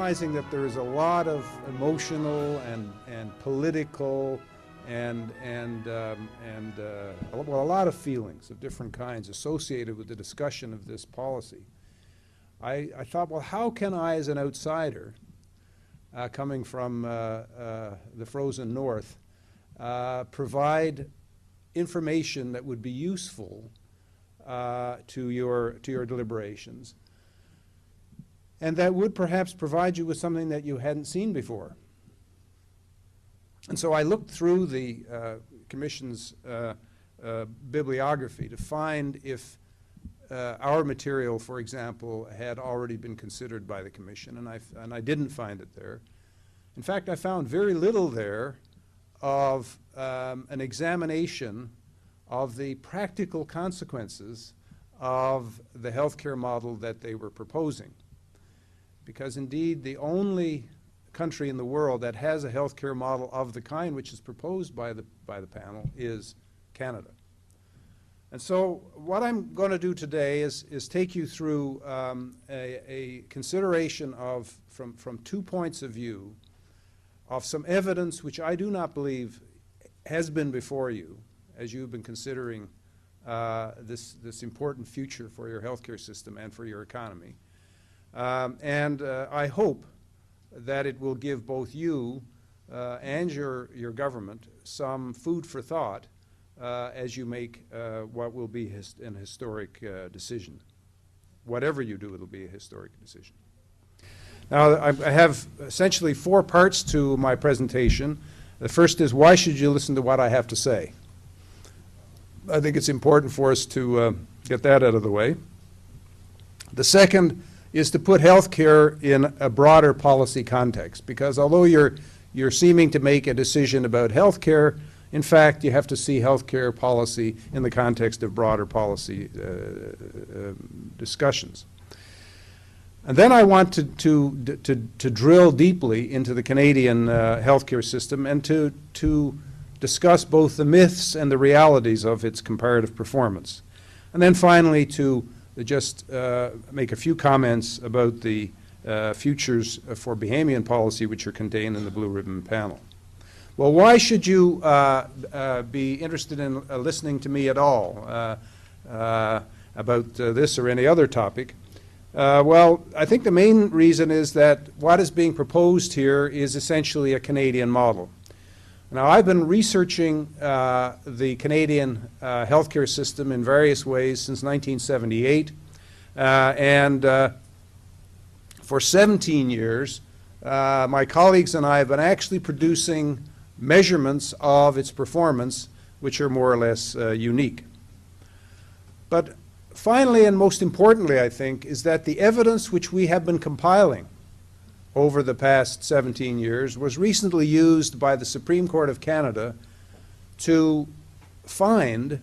recognizing that there is a lot of emotional and political and well, a lot of feelings of different kinds associated with the discussion of this policy, I thought, well, how can I, as an outsider, coming from the frozen north, provide information that would be useful to your deliberations, and that would perhaps provide you with something that you hadn't seen before. And so I looked through the Commission's bibliography to find if our material, for example, had already been considered by the Commission, and I didn't find it there. In fact, I found very little there of an examination of the practical consequences of the healthcare model that they were proposing. Because indeed, the only country in the world that has a healthcare model of the kind which is proposed by the panel is Canada. And so what I'm going to do today is take you through a consideration of, from 2 points of view, of some evidence which I do not believe has been before you as you've been considering this important future for your healthcare system and for your economy. I hope that it will give both you and your government some food for thought as you make what will be an historic decision. Whatever you do, it'll be a historic decision. Now, I have essentially 4 parts to my presentation. The first is, why should you listen to what I have to say? I think it's important for us to get that out of the way. The second is to put healthcare in a broader policy context, because although you're seeming to make a decision about healthcare, in fact, you have to see healthcare policy in the context of broader policy discussions. And then I want to drill deeply into the Canadian healthcare system and to discuss both the myths and the realities of its comparative performance. And then finally to just make a few comments about the futures for Bahamian policy which are contained in the Blue Ribbon panel. Well, why should you be interested in listening to me at all about this or any other topic? Well, I think the main reason is that what is being proposed here is essentially a Canadian model. Now, I've been researching the Canadian healthcare system in various ways since 1978, and for 17 years, my colleagues and I have been actually producing measurements of its performance which are more or less unique. But finally, and most importantly, I think, is that the evidence which we have been compiling over the past 17 years was recently used by the Supreme Court of Canada to find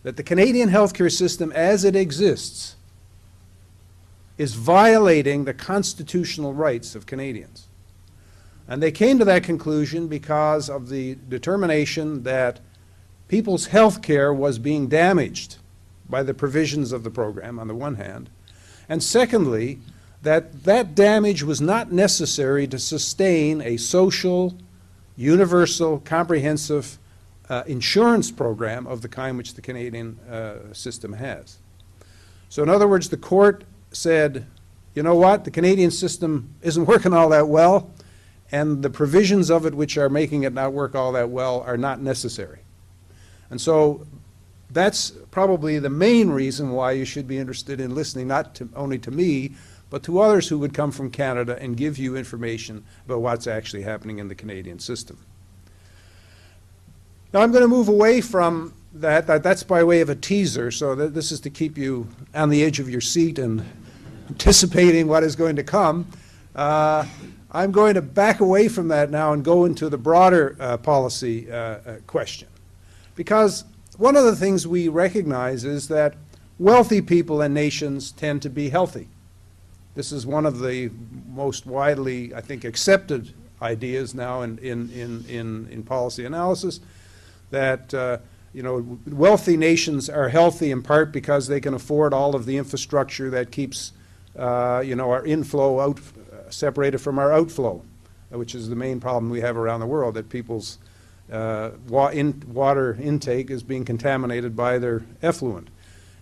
that the Canadian healthcare system as it exists is violating the constitutional rights of Canadians. And they came to that conclusion because of the determination that people's health care was being damaged by the provisions of the program, on the one hand, and secondly, that damage was not necessary to sustain a social, universal, comprehensive insurance program of the kind which the Canadian system has. So in other words, the court said, you know what, the Canadian system isn't working all that well, and the provisions of it which are making it not work all that well are not necessary. And so that's probably the main reason why you should be interested in listening, not only to me, but to others who would come from Canada and give you information about what's actually happening in the Canadian system. Now I'm going to move away from that. That's by way of a teaser, so this is to keep you on the edge of your seat and anticipating what is going to come. I'm going to back away from that now and go into the broader policy question. Because one of the things we recognize is that wealthy people and nations tend to be healthy. This is one of the most widely, I think, accepted ideas now in policy analysis, that wealthy nations are healthy in part because they can afford all of the infrastructure that keeps our inflow separated from our outflow, which is the main problem we have around the world, that people's water intake is being contaminated by their effluent.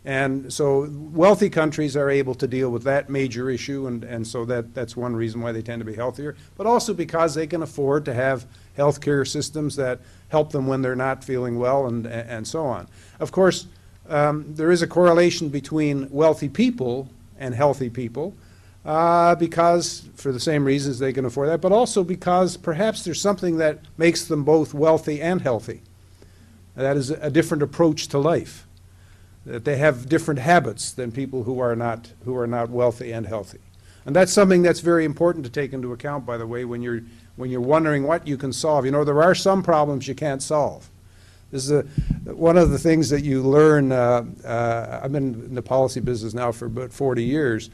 And so wealthy countries are able to deal with that major issue, and so that's one reason why they tend to be healthier, but also because they can afford to have health care systems that help them when they're not feeling well, and so on. Of course, there is a correlation between wealthy people and healthy people, because for the same reasons they can afford that, but also because perhaps there's something that makes them both wealthy and healthy. That is a different approach to life, that they have different habits than people who are not wealthy and healthy. And that's something that's very important to take into account, by the way, when you're wondering what you can solve. You know, there are some problems you can't solve. This is one of the things that you learn. I've been in the policy business now for about 40 years,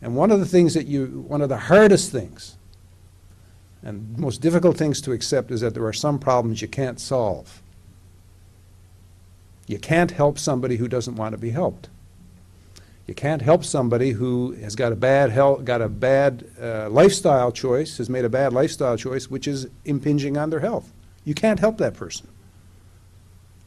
and one of the hardest things and most difficult things to accept is that there are some problems you can't solve. You can't help somebody who doesn't want to be helped. You can't help somebody who has got a bad lifestyle choice, has made a bad lifestyle choice, which is impinging on their health. You can't help that person.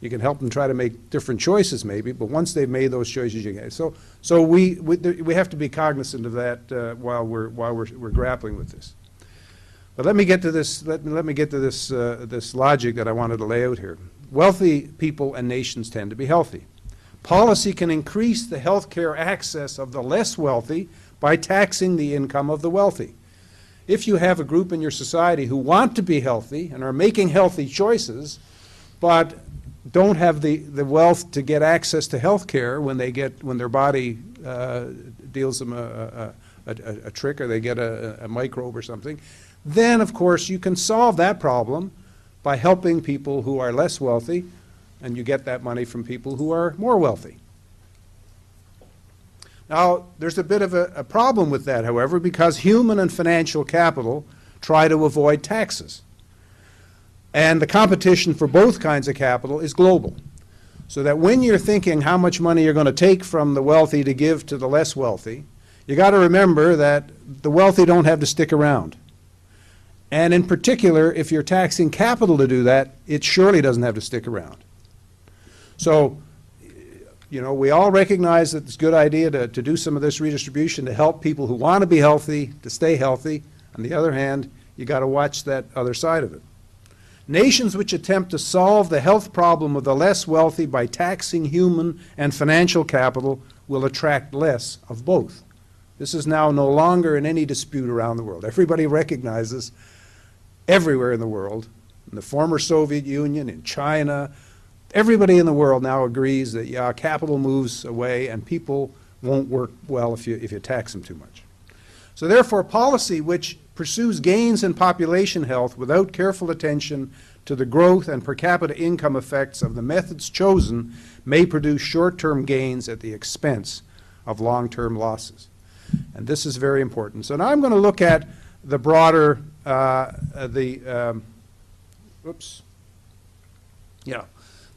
You can help them try to make different choices, maybe, but once they've made those choices, you can't. So we have to be cognizant of that while we're grappling with this. But let me get to this. Let me get to this logic that I wanted to lay out here. Wealthy people and nations tend to be healthy. Policy can increase the health care access of the less wealthy by taxing the income of the wealthy. If you have a group in your society who want to be healthy and are making healthy choices, but don't have the wealth to get access to health care when their body deals them a trick, or they get a microbe or something, then of course you can solve that problem by helping people who are less wealthy, and you get that money from people who are more wealthy. Now, there's a bit of a problem with that, however, because human and financial capital try to avoid taxes. And the competition for both kinds of capital is global. So that when you're thinking how much money you're going to take from the wealthy to give to the less wealthy, you got to remember that the wealthy don't have to stick around. And in particular, if you're taxing capital to do that, it surely doesn't have to stick around. So, you know, we all recognize that it's a good idea to do some of this redistribution to help people who want to be healthy to stay healthy. On the other hand, you got to watch that other side of it. Nations which attempt to solve the health problem of the less wealthy by taxing human and financial capital will attract less of both. This is now no longer in any dispute around the world. Everybody recognizes everywhere in the world, in the former Soviet Union, in China, everybody in the world now agrees that, yeah, capital moves away and people won't work well if you tax them too much. So therefore, policy which pursues gains in population health without careful attention to the growth and per capita income effects of the methods chosen may produce short-term gains at the expense of long-term losses. And this is very important. So now I'm going to look at the broader, the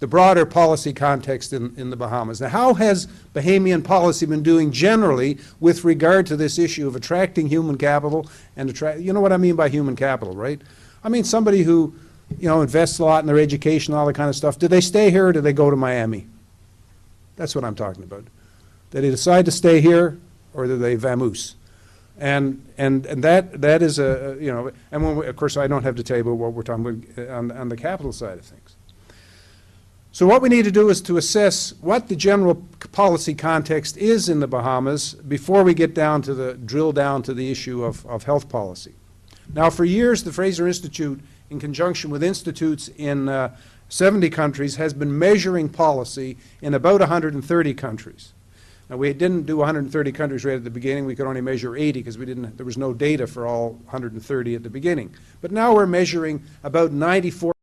broader policy context in the Bahamas. Now, how has Bahamian policy been doing generally with regard to this issue of attracting human capital and you know what I mean by human capital, right? I mean somebody who, you know, invests a lot in their education, all that kind of stuff. Do they stay here or do they go to Miami? That's what I'm talking about. Do they decide to stay here or do they vamoose? And that is a, you know, and when of course I don't have to tell you about what we're talking about on the capital side of things. So what we need to do is to assess what the general policy context is in the Bahamas before we get down to drill down to the issue of health policy. Now, for years, the Fraser Institute, in conjunction with institutes in 70 countries, has been measuring policy in about 130 countries. Now, we didn't do 130 countries right at the beginning. We could only measure 80 because there was no data for all 130 at the beginning. But now we're measuring about 94